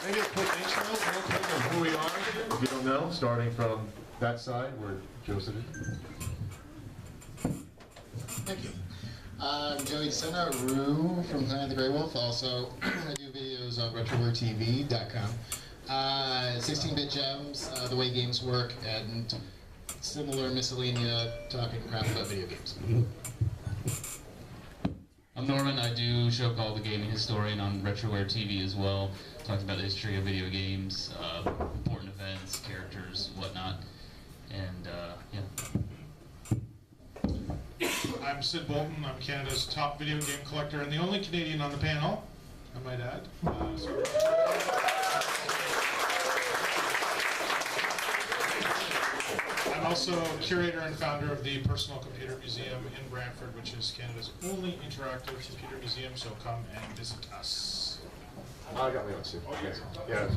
Maybe a quick intro, real quick, of who we are, if you don't know, starting from that side where Joseph is. Thank you. I'm Joey Senna-Rue from Planet the Grey Wolf. Also, I do videos on RetroWareTV.com. 16-bit gems, the way games work, and similar miscellanea talking crap about video games. I'm Norman. I do a show called The Gaming Historian on RetroWare TV as well. Talks about the history of video games, important events, characters, whatnot, and yeah. I'm Sid Bolton. I'm Canada's top video game collector and the only Canadian on the panel, I might add. I'm also curator and founder of the Personal Computer Museum in Brantford, which is Canada's only interactive computer museum, so come and visit us. I got my own too. Yeah,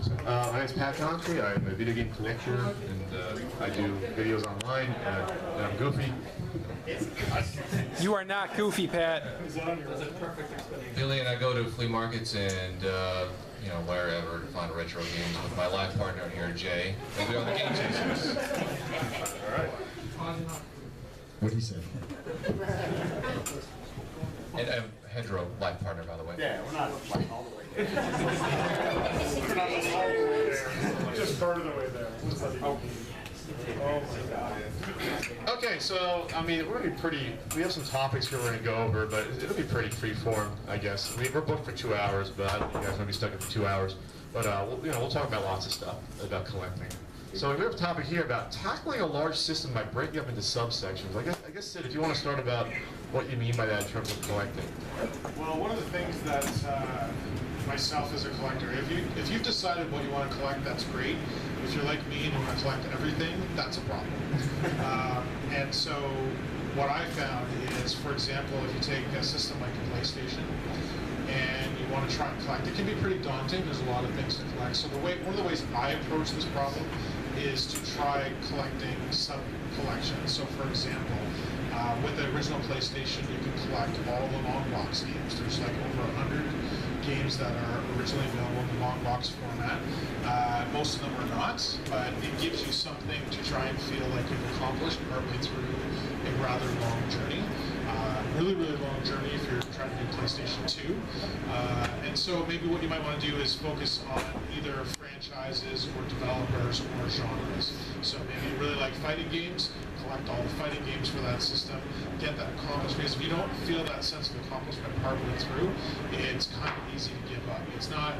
my name's Pat Contry. I'm a video game collector, and I do videos online, and I'm goofy. You are not goofy, Pat. Billy and I go to flea markets and you know, wherever to find retro games with my life partner here, Jay. And we are the Game Chasers. All right. What do you say? And hetero life partner, by the way. Yeah, we're not like all the way there. We're not all the way there. Just part of the way there. Oh my God. Okay, so, I mean, we're going to be pretty, we have some topics here we're going to go over, but it'll be pretty free-form, I guess. I mean, we're booked for 2 hours, but I don't think you guys want to be stuck in for 2 hours. But, we'll talk about lots of stuff about collecting. So we have a topic here about tackling a large system by breaking up into subsections. I guess, Sid, if you want to start about what you mean by that in terms of collecting. Well, one of the things that myself as a collector, if you've decided what you want to collect, that's great. If you're like me and you want to collect everything, that's a problem. And so what I found is, for example, if you take a system like the PlayStation and you want to try and collect, it can be pretty daunting. There's a lot of things to collect. So one of the ways I approach this problem is to try collecting sub-collections. So for example, with the original PlayStation, you can collect all the long box games. There's like over 100 games that are originally available in the long box format. Most of them are not, but it gives you something to try and feel like you've accomplished partway through a rather long journey. Really, really long journey if you're trying to do PlayStation 2. And so maybe what you might want to do is focus on either franchises or developers or genres. So maybe you really like fighting games, collect all the fighting games for that system, get that accomplished, because if you don't feel that sense of accomplishment partway through, it's kind of easy to give up. It's not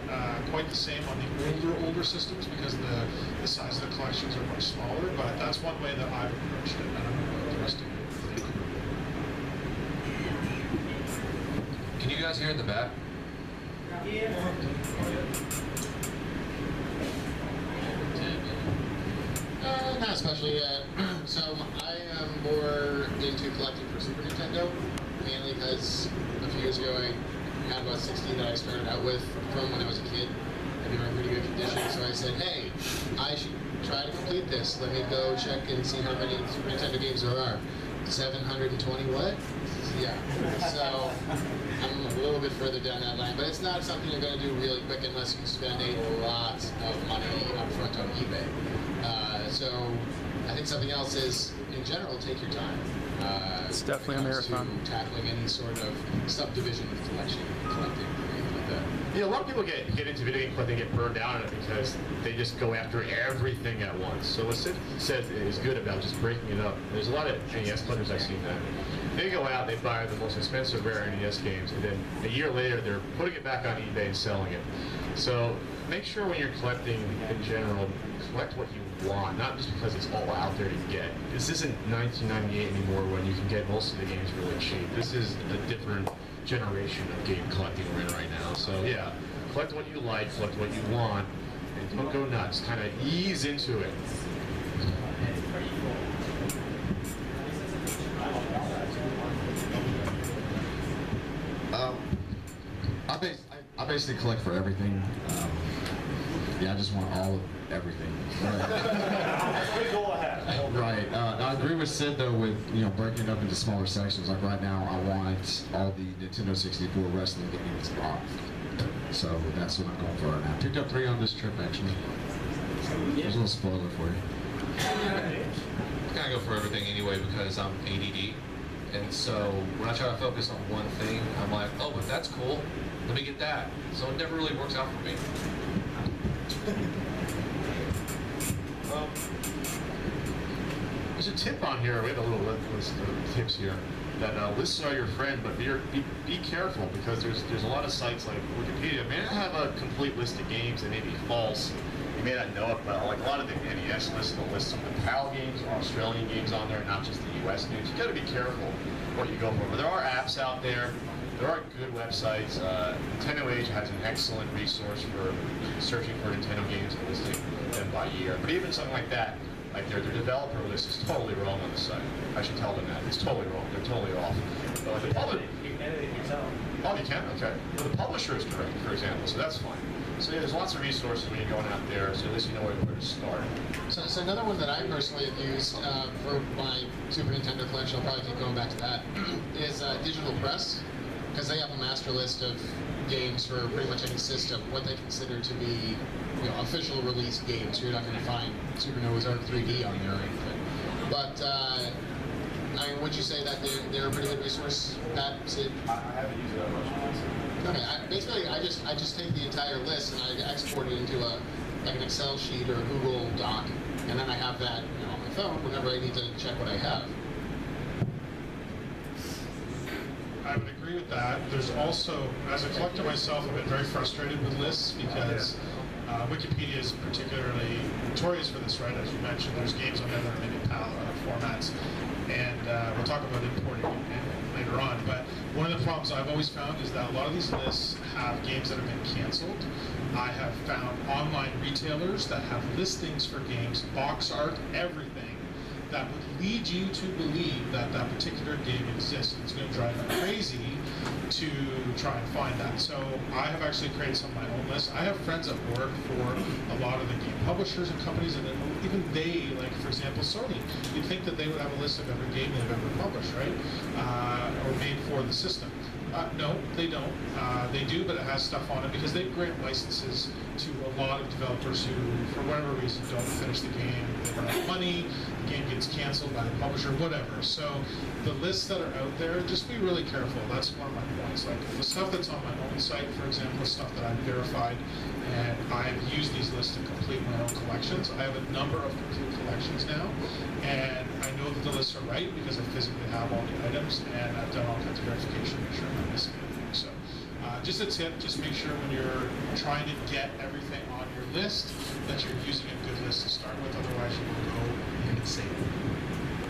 quite the same on the older systems because the size of the collections are much smaller, but that's one way that I've approached it, and I don't know what the rest of you think. Can you guys hear in the back? Not especially yet. So I am more into collecting for Super Nintendo, mainly because a few years ago I had about 60 that I started out with from when I was a kid. And they were in pretty good condition, so I said, hey, I should try to complete this. Let me go check and see how many Super Nintendo games there are. 720 what? Yeah. So I'm a little bit further down that line, but it's not something you're going to do really quick unless you spend a lot of money up front on eBay. So I think something else is, in general, take your time. It's definitely a marathon. Tackling any sort of subdivision of collecting, anything like that. You know, a lot of people get into video game collecting, get burned out on it because they just go after everything at once. So what Sid said is good about just breaking it up. There's a lot of NES collectors I've seen that. They go out, they buy the most expensive rare NES games, and then a year later they're putting it back on eBay and selling it. So make sure when you're collecting in general, collect what you want, not just because it's all out there to get. This isn't 1998 anymore when you can get most of the games really cheap. This is a different generation of game collecting we're in right now. So yeah, collect what you like, collect what you want, and don't go nuts. Kind of ease into it. I basically collect for everything. Yeah, I just want all of everything. Go ahead. Right. I agree with Sid though with breaking it up into smaller sections. Like right now, I want all the Nintendo 64 wrestling games off. So that's what I'm going for right now. Picked up 3 on this trip, actually. There's a little spoiler for you. I kind of go for everything anyway because I'm ADD. And so when I try to focus on one thing, I'm like, oh, but that's cool. Let me get that. So it never really works out for me. There's a tip on here. We have a little list of tips here. That lists are your friend, but be careful because there's a lot of sites like Wikipedia may not have a complete list of games that may be false. You may not know it, but like a lot of the NES lists will list some of the PAL games or Australian games on there, not just the US games. You got to be careful what you go for. But there are apps out there. There are good websites. Nintendo Age has an excellent resource for searching for Nintendo games and listing them by year. But even something like that, like their developer list is totally wrong on the site. I should tell them that. It's totally wrong. They're totally off. But the You can edit it yourself. Oh, you can? Okay. Well, the publisher is correct, for example, so that's fine. So yeah, there's lots of resources when you're going out there, so at least you know where to start. So another one that I personally have used for my Super Nintendo collection, I'll probably keep going back to that, is Digital Press, because they have a master list of games for pretty much any system, what they consider to be official release games. You're not going to find Super Noah's Ark 3D on there or anything. But, I mean, would you say that they're a pretty good resource, Pat, Sid? I haven't used it that much. Okay, basically, I just take the entire list and I export it into like an Excel sheet or a Google Doc, and then I have that on my phone whenever I need to check what I have. I would agree with that. There's also, as a collector myself, I've been very frustrated with lists because Wikipedia is particularly notorious for this, right? As you mentioned, there's games on there that are maybe PAL formats, and we'll talk about importing it later on. But one of the problems I've always found is that a lot of these lists have games that have been canceled. I have found online retailers that have listings for games, box art, everything, that would lead you to believe that that particular game exists. It's going to drive you crazy to try and find that. So I have actually created some of my own lists. I have friends that work for a lot of the game publishers and companies, and even they, like for example Sony, you'd think that they would have a list of every game they've ever published, right? Or made for the system. No, they don't. They do, but it has stuff on it because they grant licenses to a lot of developers who, for whatever reason, don't finish the game. They run out of money, the game gets canceled by the publisher, whatever. So the lists that are out there, just be really careful. That's one of my points. Like the stuff that's on my own site, for example, is stuff that I've verified, and I've used these lists to complete my own collections. I have a number of complete collections now, and I know that the lists are right because I physically have all the items, and I've done all kinds of verification to make sure I'm not missing anything. So just a tip, just make sure when you're trying to get everything on your list that you're using a good list to start with, otherwise you will go insane.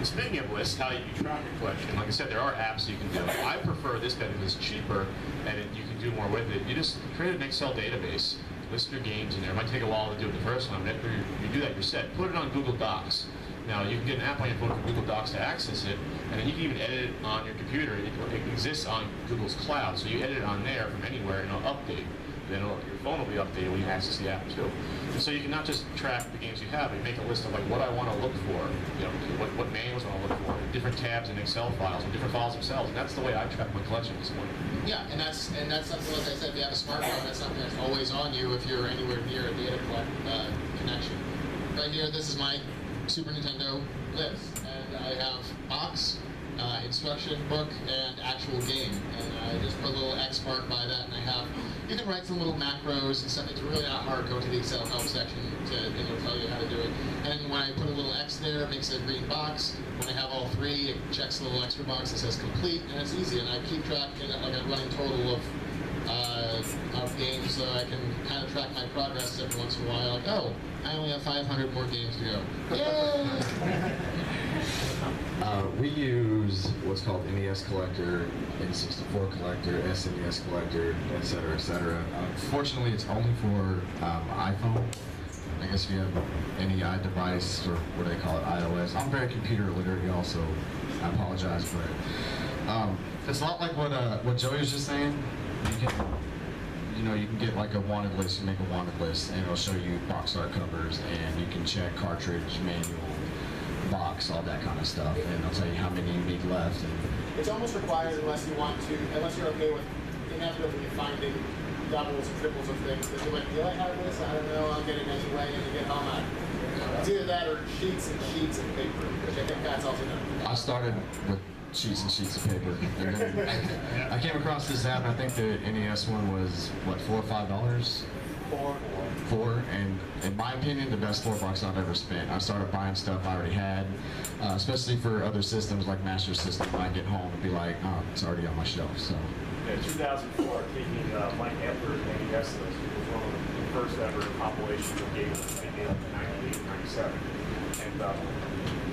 Speaking of lists, how you track your collection, like I said, there are apps you can do. I prefer this method because it's cheaper and you can do more with it. You just create an Excel database, list your games in there. It might take a while to do it the first time, but after you do that, you're set. Put it on Google Docs. Now, you can get an app on your phone for Google Docs to access it, and then you can even edit it on your computer. It exists on Google's cloud, so you edit it on there from anywhere, and it'll update. Then your phone will be updated when you access the app too. And so you can not just track the games you have, but you make a list of like what I want to look for, what manuals I want to look for, different tabs in Excel files, and different files themselves. And that's the way I track my collection this morning. Yeah, and that's something, like I said, if you have a smartphone, that's something that's always on you if you're anywhere near a data connection. Right here, this is my Super Nintendo list, and I have box, instruction book, and actual game, and I just put a little X mark by that, and I have, you can write some little macros and stuff. It's really not hard. Go to the Excel help section and it'll tell you how to do it. And when I put a little X there, it makes a green box. When I have all three, it checks the little extra box that says complete, and it's easy. And I keep track, like a running total of games, so I can kind of track my progress every once in a while. Like, oh, I only have 500 more games to go. Yay! We use what's called NES Collector, N64 Collector, SNES Collector, etc., etc. Fortunately, it's only for iPhone. I guess if you have any device, or what do they call it, iOS. I'm very computer literate, y'all, so I apologize for it. It's not like what Joey was just saying. You can get like a wanted list. You make a wanted list, and it'll show you box art covers, and you can check cartridge, manual, box, all that kind of stuff, and it'll tell you how many you need left. And it's almost required unless you're okay with inevitably finding doubles, triples of things that you're like, do I have this? I don't know. I'll get it anyway, and you get home on. It's either that or sheets and sheets of paper, which I think that's also done. I started with sheets and sheets of paper. And then I came across this app, and I think the NES one was, what, $4 or $5? Four, and in my opinion, the best $4 I've ever spent. I started buying stuff I already had, especially for other systems like Master System. When I get home and be like, oh, it's already on my shelf. So. Yeah, 2004, taking Mike Epler's NES list, it was one of the first ever compilations of games that they did in 98, 97. And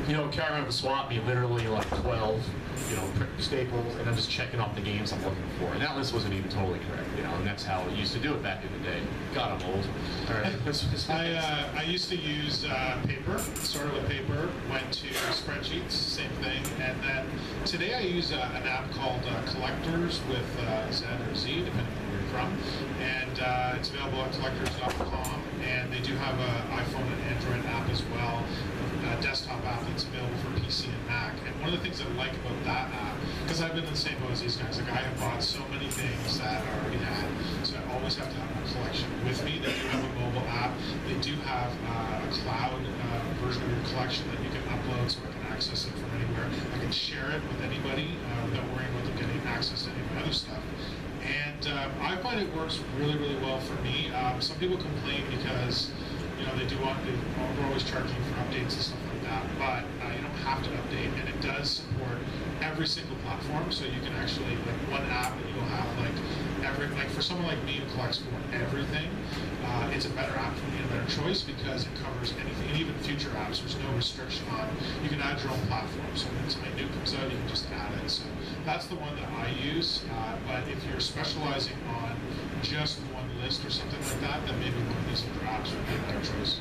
You know, carrying around the swap me literally like 12, you know, staples, and I'm just checking off the games I'm looking for. And that list wasn't even totally correct, you know, and that's how I used to do it back in the day. God, I'm old. All right. I used to use paper, started with paper, went to spreadsheets, same thing, and then today I use an app called Collectors with Z or Z, depending on where you're from, and it's available at collectors.com, and they do have an iPhone and Android app as well, a desktop app that's available for PC and Mac. And one of the things I like about that app, because I've been in the same boat as these guys, like I have bought so many things that I already had, so I always have to have my collection with me. They do have a mobile app. They do have a cloud version of your collection that you can upload, so I can access it from anywhere. I can share it with anybody without worrying about them getting access to any of my other stuff. And I find it works really, really well for me. Some people complain because, you know, we're always charging for updates and stuff like that, but you don't have to update, and it does support every single platform, so you can actually, like, one app that you'll have, like for someone like me who collects for everything, it's a better app for me, a better choice, because it covers anything, and even future apps, there's no restriction on, you can add your own platform, so when something new comes out, you can just add it, so that's the one that I use, but if you're specializing on just one list or something like that, then maybe one of these other apps would be a better choice.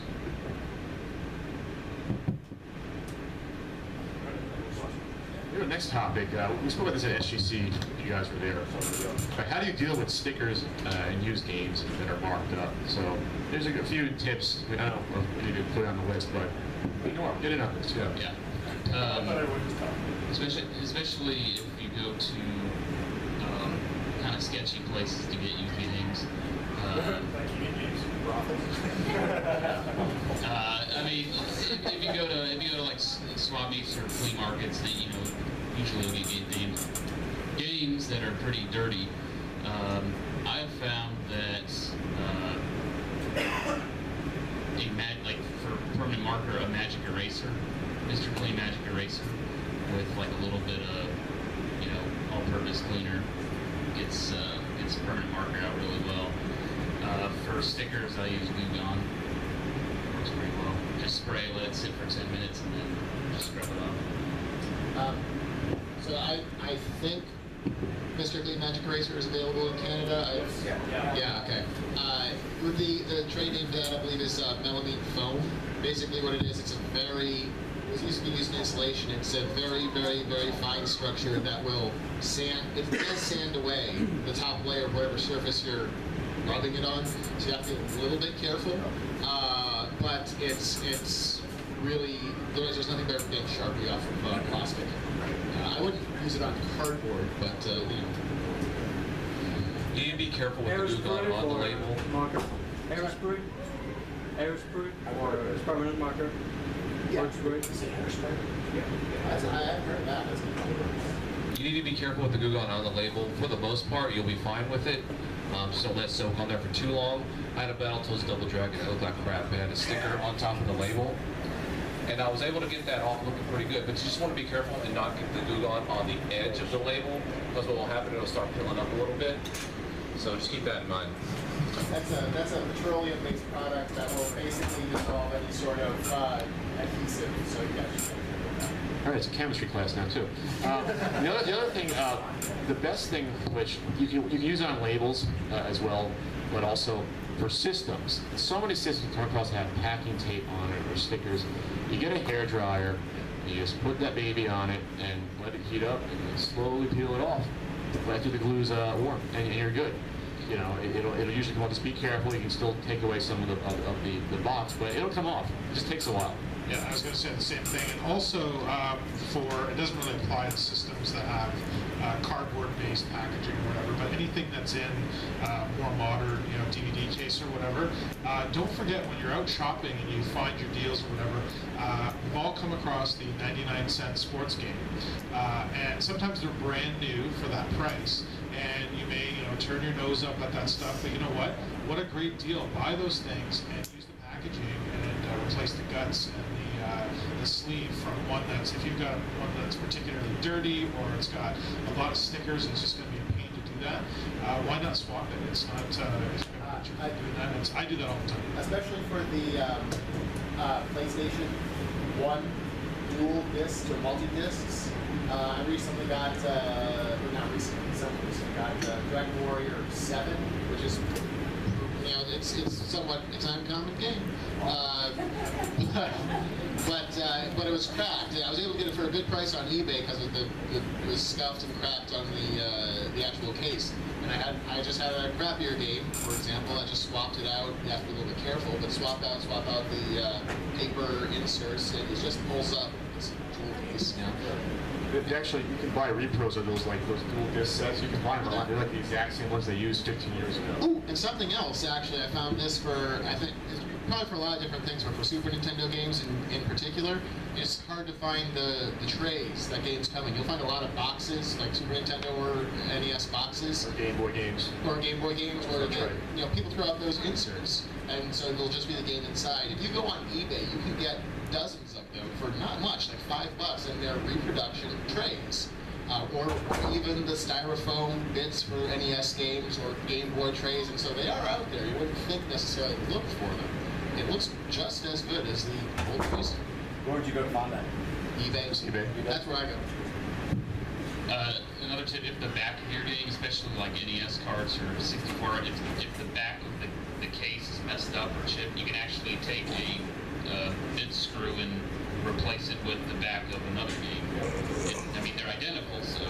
The next topic, we spoke about this at SGC, you guys were there. But how do you deal with stickers in used games that are marked up? So there's a few tips. I don't know if we need to put it on the list, but Norm, get in on this. Yeah. Yeah. Especially if you go to kind of sketchy places to get used games. I mean, if you go to like swap meets or flea markets, that usually we get games that are pretty dirty. I've found that like for permanent marker, a magic eraser, Mr. Clean magic eraser, with like a little bit of all-purpose cleaner, gets permanent marker out really well. For stickers, I use Glue Gun. Works pretty well. Just spray, let it sit for 10 minutes, and then just scrub it off. So I think Mr. Clean Magic Eraser is available in Canada. Yeah, okay. With the trade name Dan, I believe, is Melamine Foam. Basically what it is, it used to be used in insulation. It's a very, very, very fine structure that will sand, it does sand away the top layer of whatever surface you're rubbing it on, so you have to be a little bit careful. But it's really, there's nothing better than getting Sharpie off of plastic. I wouldn't use it on cardboard, but You need to be careful with the glue gun on the label. Marker. Aerospray? Aerospray? Or permanent marker? Yeah. Aerospray? I haven't heard of that. You need to be careful with the glue gun on the label. For the most part, you'll be fine with it. Just don't let it soak on there for too long. I had a Battletoads Double Dragon that looked like crap. It had a sticker on top of the label. And I was able to get that off looking pretty good, but you just want to be careful and not get the glue gun on the edge of the label, because what will happen, it'll start peeling up a little bit. So just keep that in mind. That's a petroleum-based product that will basically dissolve any sort of adhesive, so you guys should. All right, it's a chemistry class now too. The other thing, the best thing, which you can use it on labels as well, but also for systems. So many systems come across that have packing tape on it or stickers. You get a hair dryer, you just put that baby on it and let it heat up, and then slowly peel it off right after the glue's warm, and you're good. It'll usually come off. Just be careful. You can still take away some of the box, but it'll come off. It just takes a while. Yeah, I was going to say the same thing. And also, it doesn't really apply to systems that have cardboard-based packaging or whatever, but anything that's in more modern, DVD case or whatever, don't forget when you're out shopping and you find your deals or whatever, we've all come across the 99-cent sports game. And sometimes they're brand new for that price. And you may, turn your nose up at that stuff, but you know what? What a great deal. Buy those things and use the packaging and replace the guts and the sleeve from one that's, if you've got one that's particularly dirty or it's got a lot of stickers and it's just going to be a pain to do that, why not swap it? It's not, it's going to hurt you from doing that. I do that all the time. Especially for the PlayStation 1 dual discs or multi-discs. I recently got, or not recently, someone recently got Dragon Warrior 7, which is, it's an uncommon game. But it was cracked. I was able to get it for a good price on eBay because it was scuffed and cracked on the actual case. And I just had a crappier game, for example. I just swapped it out. You have to be a little bit careful, but swap out the paper inserts, and it just pulls up. It's a jewel case. Actually, you can buy repros of those dual disc sets. You can buy them online. They're like the exact same ones they used 15 years ago. Ooh, and something else, actually, I found this for, I think, it's probably for a lot of different things, but for Super Nintendo games in particular, it's hard to find the trays that games come in. You'll find a lot of boxes, like Super Nintendo or NES boxes. Or Game Boy games. Or Game Boy games, where people throw out those inserts, and so it'll just be the game inside. If you go on eBay, you can get dozens of them for not much, like $5, and they're reproduction trays. Or even the styrofoam bits for NES games or Game Boy trays, and so they are out there. You wouldn't think necessarily to look for them. It looks just as good as the old trays. Where would you go to find that? eBay. That's where I go. Another tip, if the back of your game, especially like NES cards or 64, if the back of the case is messed up or chipped, you can actually take a bit screw and replace it with the back of another game. They're identical, so.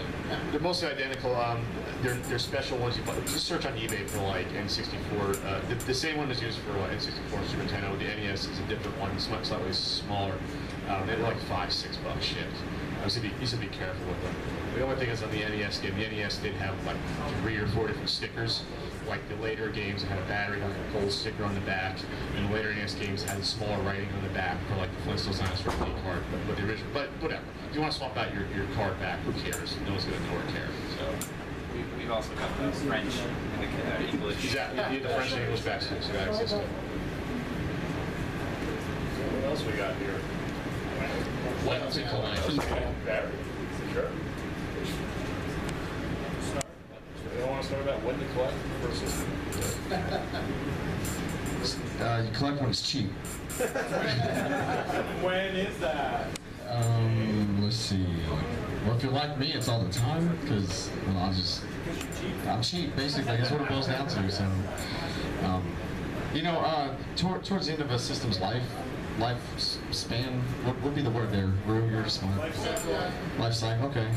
They're mostly identical. They're special ones. You just search on eBay for like N64. The same one is used for N64 and Super Nintendo. The NES is a different one, slightly smaller. They're like $5-6 shipped. You should be careful with them. The only thing is on the NES game, the NES did have like 3 or 4 different stickers. Like the later games had a battery like a gold sticker on the back, and the later NES games had smaller writing on the back for like the Flintstones Dinosaur Play card, but the original. But whatever. If you want to swap out your card back, who cares? No one's going to know or care. So. We've also got the French and the English. Exactly. You need the French and English backs too, so that exists. What else we got here? What to collect? Battery. Sure. You don't want to start about when to collect versus. You collect when it's cheap. When is that? Let's see. Well, if you're like me, it's all the time, because I'm cheap, basically. That's what it boils down to. So, towards the end of a system's lifespan, what would be the word there? Rue, you're smart. Life cycle. Okay.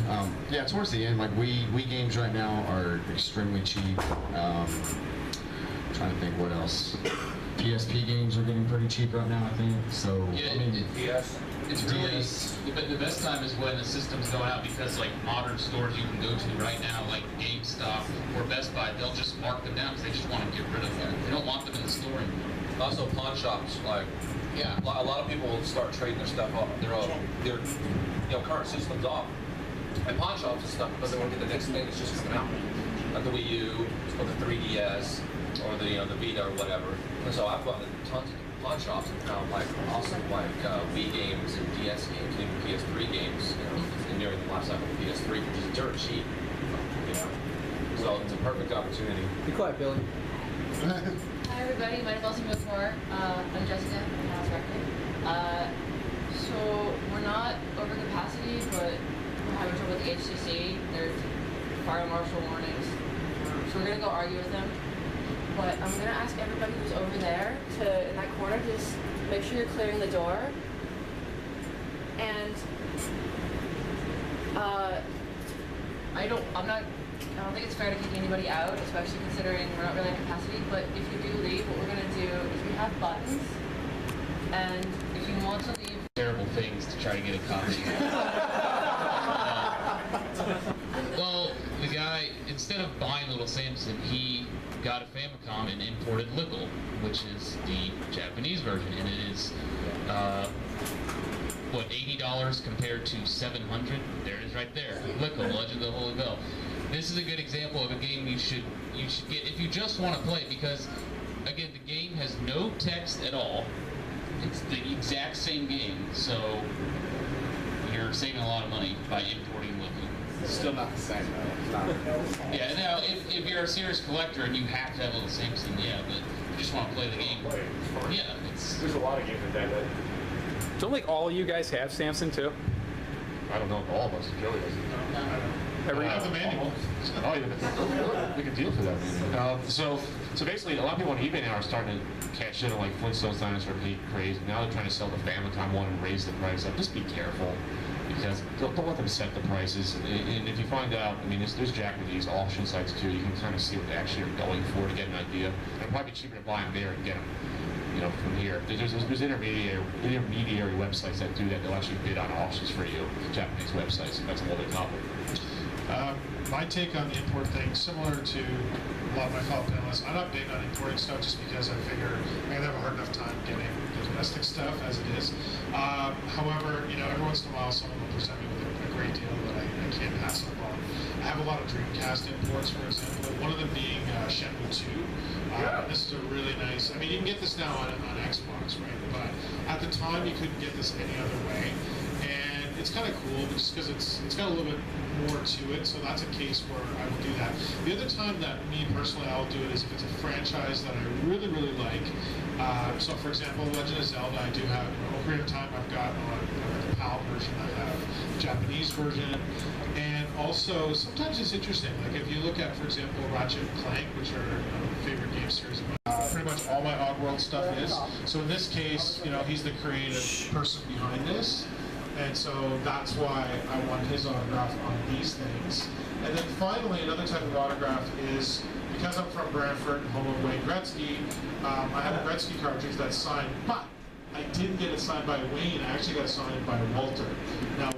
Yeah, towards the end, like Wii games right now are extremely cheap. Trying to think what else. PSP games are getting pretty cheap right now, I think. So, Yeah, I mean, it's really, but the best time is when the system's going out, because like modern stores you can go to right now, like GameStop or Best Buy, they'll just mark them down because they just want to get rid of them. They don't want them in the store anymore. Also, pawn shops, a lot of people will start trading their stuff off, their current systems off, and pawn shops and stuff, because they want to get the next thing that's just coming out, like the Wii U or the 3DS or the Vita or whatever. And so I've gone to tons of pawn shops and found awesome Wii games and DS games, even PS3 games, nearing the life cycle of PS3, which is dirt cheap. So it's a perfect opportunity. Be quiet, Billy. Hi everybody, my name is Elsie McMore. I'm Jessica, I'm house director. So we're not over capacity, but we're having trouble with the HCC. There's fire marshal warnings. So we're gonna go argue with them. But I'm gonna ask everybody who's over there in that corner, just make sure you're clearing the door. And I don't think it's fair to kick anybody out, especially considering we're not really at capacity, but if you do leave, what we're gonna do is we have buttons, and if you want to leave things to try to get a copy. Well, the guy, instead of buying Little Samson, he got a Famicom and imported Lickle, which is the Japanese version, and it is what, $80 compared to $700. There it is right there. Lickle, Legend of the Holy Bell. This is a good example of a game you should get if you just want to play it, because again, the game has no text at all. It's the exact same game, so you're saving a lot of money by importing Lickle. It's still not the same though. Yeah, now if you're a serious collector and you have to have Little Samson, yeah, but if you just want to play the game, yeah, it's. There's a lot of games like that. Don't like all you guys have Samson too? I don't know if all of us. Joey doesn't. Every I have the manual. Oh, yeah, big deal for that. So basically, a lot of people on eBay now are starting to cash in on like Flintstones Dinosaur Craze. Now they're trying to sell the Famicom one and raise the price up. Just be careful, because don't let them set the prices. And if you find out, I mean, there's Japanese auction sites too. You can kind of see what they actually are going for to get an idea. And it'd probably be cheaper to buy them there and get them, you know, from here. There's intermediary websites that do that. They'll actually bid on auctions for you. Japanese websites. That's a little bit topic. My take on the import thing, similar to a lot of my fellow panelists, I'm not big on importing stuff just because I figure I'm gonna have a hard enough time getting the domestic stuff as it is. However, you know, every once in a while someone will present me with a great deal that I can't pass up on. I have a lot of Dreamcast imports, for example, one of them being Shenmue 2. This is a really nice, I mean, you can get this now on Xbox, right? But at the time you couldn't get this any other way. And it's kind of cool, but just because it's got a little bit more to it, so that's a case where I will do that. The other time that me personally I'll do it is if it's a franchise that I really, really like. So for example, Legend of Zelda, I do have, Ocarina of Time I've got on the PAL version, I have Japanese version, and also sometimes it's interesting, like if you look at, for example, Ratchet and Clank, which are favorite game series of mine, pretty much all my Oddworld stuff is. So in this case, you know, he's the creative person behind this. And so that's why I want his autograph on these things. And then finally, another type of autograph is, because I'm from Brantford, home of Wayne Gretzky, I have a Gretzky cartridge that's signed, but I didn't get it signed by Wayne, I actually got it signed by Walter. Now,